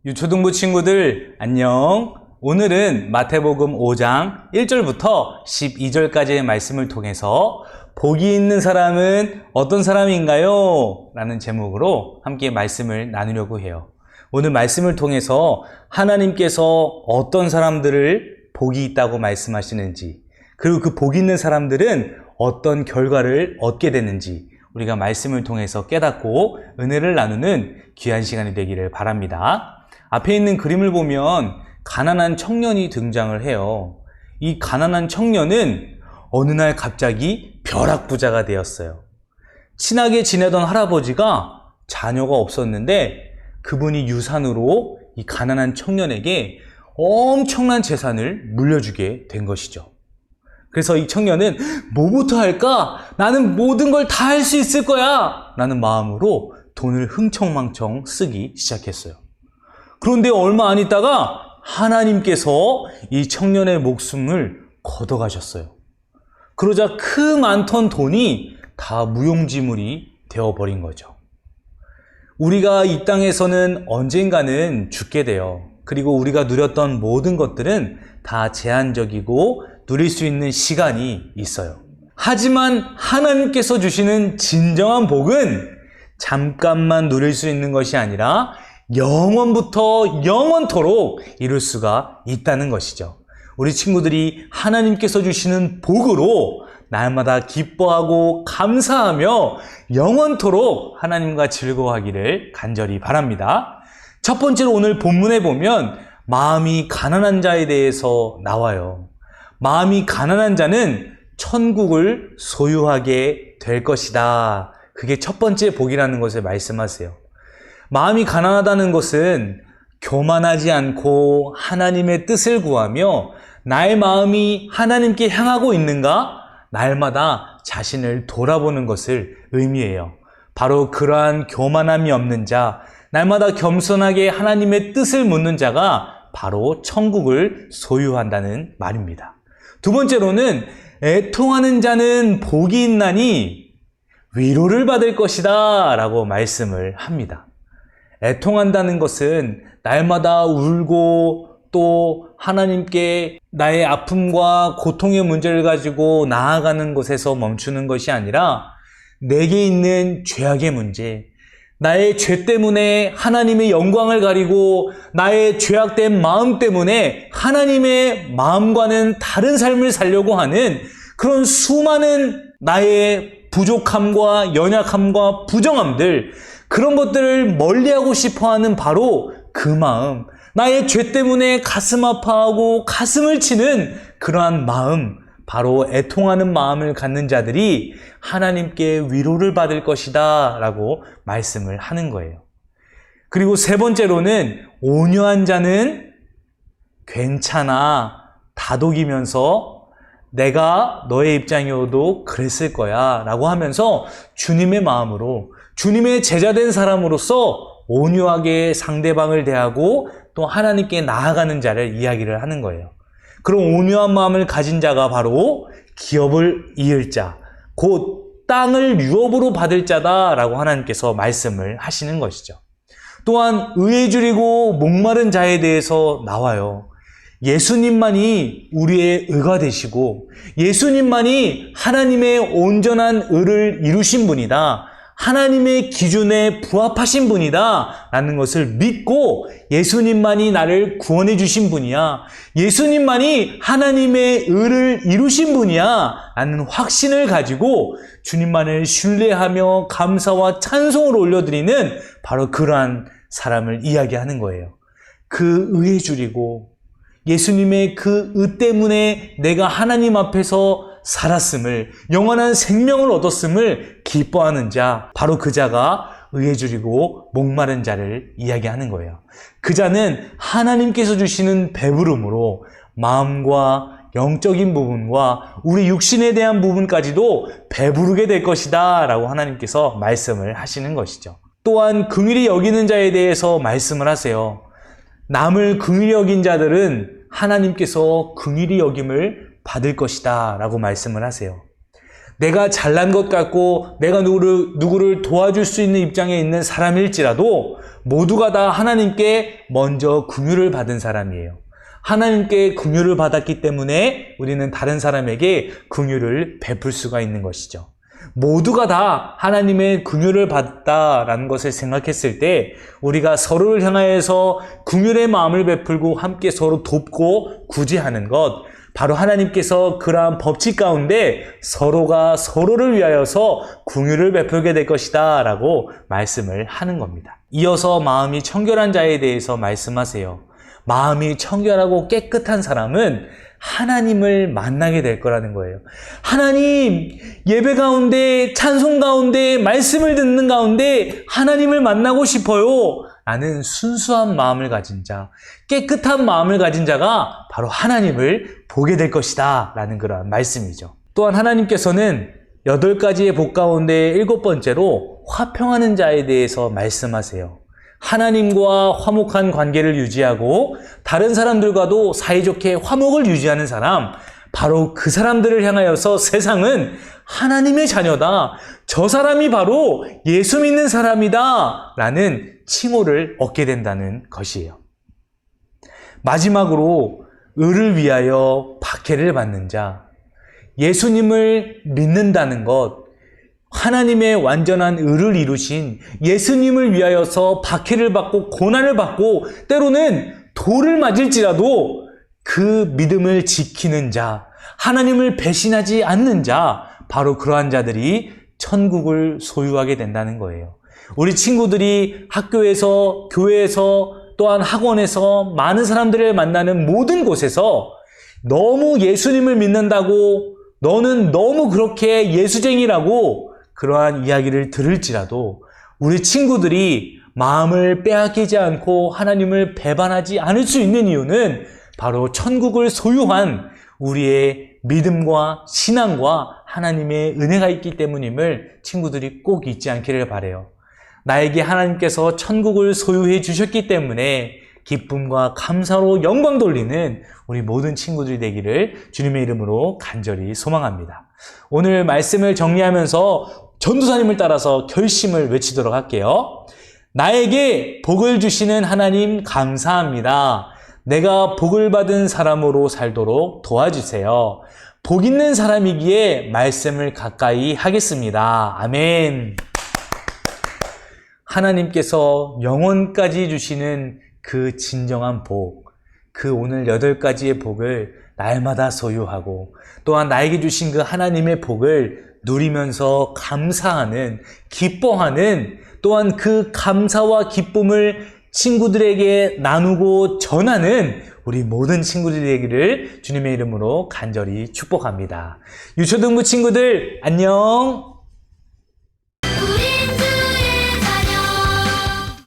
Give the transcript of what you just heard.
유초등부 친구들 안녕. 오늘은 마태복음 5장 1절부터 12절까지의 말씀을 통해서 복이 있는 사람은 어떤 사람인가요? 라는 제목으로 함께 말씀을 나누려고 해요. 오늘 말씀을 통해서 하나님께서 어떤 사람들을 복이 있다고 말씀하시는지, 그리고 그 복 있는 사람들은 어떤 결과를 얻게 되는지 우리가 말씀을 통해서 깨닫고 은혜를 나누는 귀한 시간이 되기를 바랍니다. 앞에 있는 그림을 보면 가난한 청년이 등장을 해요. 이 가난한 청년은 어느 날 갑자기 벼락부자가 되었어요. 친하게 지내던 할아버지가 자녀가 없었는데 그분이 유산으로 이 가난한 청년에게 엄청난 재산을 물려주게 된 것이죠. 그래서 이 청년은 뭐부터 할까? 나는 모든 걸 다 할 수 있을 거야! 라는 마음으로 돈을 흥청망청 쓰기 시작했어요. 그런데 얼마 안 있다가 하나님께서 이 청년의 목숨을 걷어가셨어요. 그러자 그 많던 돈이 다 무용지물이 되어버린 거죠. 우리가 이 땅에서는 언젠가는 죽게 돼요. 그리고 우리가 누렸던 모든 것들은 다 제한적이고 누릴 수 있는 시간이 있어요. 하지만 하나님께서 주시는 진정한 복은 잠깐만 누릴 수 있는 것이 아니라 영원부터 영원토록 이룰 수가 있다는 것이죠. 우리 친구들이 하나님께서 주시는 복으로 날마다 기뻐하고 감사하며 영원토록 하나님과 즐거워하기를 간절히 바랍니다. 첫 번째로 오늘 본문에 보면 마음이 가난한 자에 대해서 나와요. 마음이 가난한 자는 천국을 소유하게 될 것이다. 그게 첫 번째 복이라는 것을 말씀하세요. 마음이 가난하다는 것은 교만하지 않고 하나님의 뜻을 구하며 나의 마음이 하나님께 향하고 있는가? 날마다 자신을 돌아보는 것을 의미해요. 바로 그러한 교만함이 없는 자, 날마다 겸손하게 하나님의 뜻을 묻는 자가 바로 천국을 소유한다는 말입니다. 두 번째로는 애통하는 자는 복이 있나니 위로를 받을 것이다 라고 말씀을 합니다. 애통한다는 것은 날마다 울고 또 하나님께 나의 아픔과 고통의 문제를 가지고 나아가는 것에서 멈추는 것이 아니라 내게 있는 죄악의 문제, 나의 죄 때문에 하나님의 영광을 가리고 나의 죄악된 마음 때문에 하나님의 마음과는 다른 삶을 살려고 하는 그런 수많은 나의 부족함과 연약함과 부정함들, 그런 것들을 멀리하고 싶어하는 바로 그 마음, 나의 죄 때문에 가슴 아파하고 가슴을 치는 그러한 마음, 바로 애통하는 마음을 갖는 자들이 하나님께 위로를 받을 것이다 라고 말씀을 하는 거예요. 그리고 세 번째로는 온유한 자는 괜찮아, 다독이면서 내가 너의 입장이어도 그랬을 거야 라고 하면서 주님의 마음으로, 주님의 제자된 사람으로서 온유하게 상대방을 대하고 또 하나님께 나아가는 자를 이야기를 하는 거예요. 그런 온유한 마음을 가진 자가 바로 기업을 이을 자, 곧 땅을 유업으로 받을 자다라고 하나님께서 말씀을 하시는 것이죠. 또한 의에 줄이고 목마른 자에 대해서 나와요. 예수님만이 우리의 의가 되시고 예수님만이 하나님의 온전한 의를 이루신 분이다. 하나님의 기준에 부합하신 분이다 라는 것을 믿고 예수님만이 나를 구원해 주신 분이야, 예수님만이 하나님의 의를 이루신 분이야 라는 확신을 가지고 주님만을 신뢰하며 감사와 찬송을 올려드리는 바로 그러한 사람을 이야기하는 거예요. 그 의에 줄이고 예수님의 그 의 때문에 내가 하나님 앞에서 살았음을, 영원한 생명을 얻었음을 기뻐하는 자, 바로 그 자가 의에 줄이고 목마른 자를 이야기하는 거예요. 그 자는 하나님께서 주시는 배부름으로 마음과 영적인 부분과 우리 육신에 대한 부분까지도 배부르게 될 것이다 라고 하나님께서 말씀을 하시는 것이죠. 또한 긍휼히 여기는 자에 대해서 말씀을 하세요. 남을 긍휼히 여긴 자들은 하나님께서 긍휼히 여김을 받을 것이다 라고 말씀을 하세요. 내가 잘난 것 같고 내가 누구를 도와줄 수 있는 입장에 있는 사람일지라도 모두가 다 하나님께 먼저 긍휼을 받은 사람이에요. 하나님께 긍휼을 받았기 때문에 우리는 다른 사람에게 긍휼을 베풀 수가 있는 것이죠. 모두가 다 하나님의 긍휼을 받았다라는 것을 생각했을 때 우리가 서로를 향하여서 긍휼의 마음을 베풀고 함께 서로 돕고 구제하는 것, 바로 하나님께서 그러한 법칙 가운데 서로가 서로를 위하여서 긍휼을 베풀게 될 것이다 라고 말씀을 하는 겁니다. 이어서 마음이 청결한 자에 대해서 말씀하세요. 마음이 청결하고 깨끗한 사람은 하나님을 만나게 될 거라는 거예요. 하나님, 예배 가운데, 찬송 가운데, 말씀을 듣는 가운데 하나님을 만나고 싶어요 라는 순수한 마음을 가진 자, 깨끗한 마음을 가진 자가 바로 하나님을 보게 될 것이다 라는 그런 말씀이죠. 또한 하나님께서는 8가지의 복 가운데 7번째로 화평하는 자에 대해서 말씀하세요. 하나님과 화목한 관계를 유지하고 다른 사람들과도 사이좋게 화목을 유지하는 사람, 바로 그 사람들을 향하여서 세상은 하나님의 자녀다, 저 사람이 바로 예수 믿는 사람이다 라는 칭호를 얻게 된다는 것이에요. 마지막으로 의를 위하여 박해를 받는 자, 예수님을 믿는다는 것, 하나님의 완전한 의를 이루신 예수님을 위하여서 박해를 받고 고난을 받고 때로는 돌을 맞을지라도 그 믿음을 지키는 자, 하나님을 배신하지 않는 자, 바로 그러한 자들이 천국을 소유하게 된다는 거예요. 우리 친구들이 학교에서, 교회에서, 또한 학원에서 많은 사람들을 만나는 모든 곳에서 너무 예수님을 믿는다고, 너는 너무 그렇게 예수쟁이라고 그러한 이야기를 들을지라도 우리 친구들이 마음을 빼앗기지 않고 하나님을 배반하지 않을 수 있는 이유는 바로 천국을 소유한 우리의 믿음과 신앙과 하나님의 은혜가 있기 때문임을 친구들이 꼭 잊지 않기를 바라요. 나에게 하나님께서 천국을 소유해 주셨기 때문에 기쁨과 감사로 영광 돌리는 우리 모든 친구들이 되기를 주님의 이름으로 간절히 소망합니다. 오늘 말씀을 정리하면서 전도사님을 따라서 결심을 외치도록 할게요. 나에게 복을 주시는 하나님 감사합니다. 내가 복을 받은 사람으로 살도록 도와주세요. 복 있는 사람이기에 말씀을 가까이 하겠습니다. 아멘. 하나님께서 영원까지 주시는 그 진정한 복, 그 오늘 8가지의 복을 날마다 소유하고 또한 나에게 주신 그 하나님의 복을 누리면서 감사하는, 기뻐하는, 또한 그 감사와 기쁨을 친구들에게 나누고 전하는 우리 모든 친구들이 되기를 주님의 이름으로 간절히 축복합니다. 유초등부 친구들 안녕!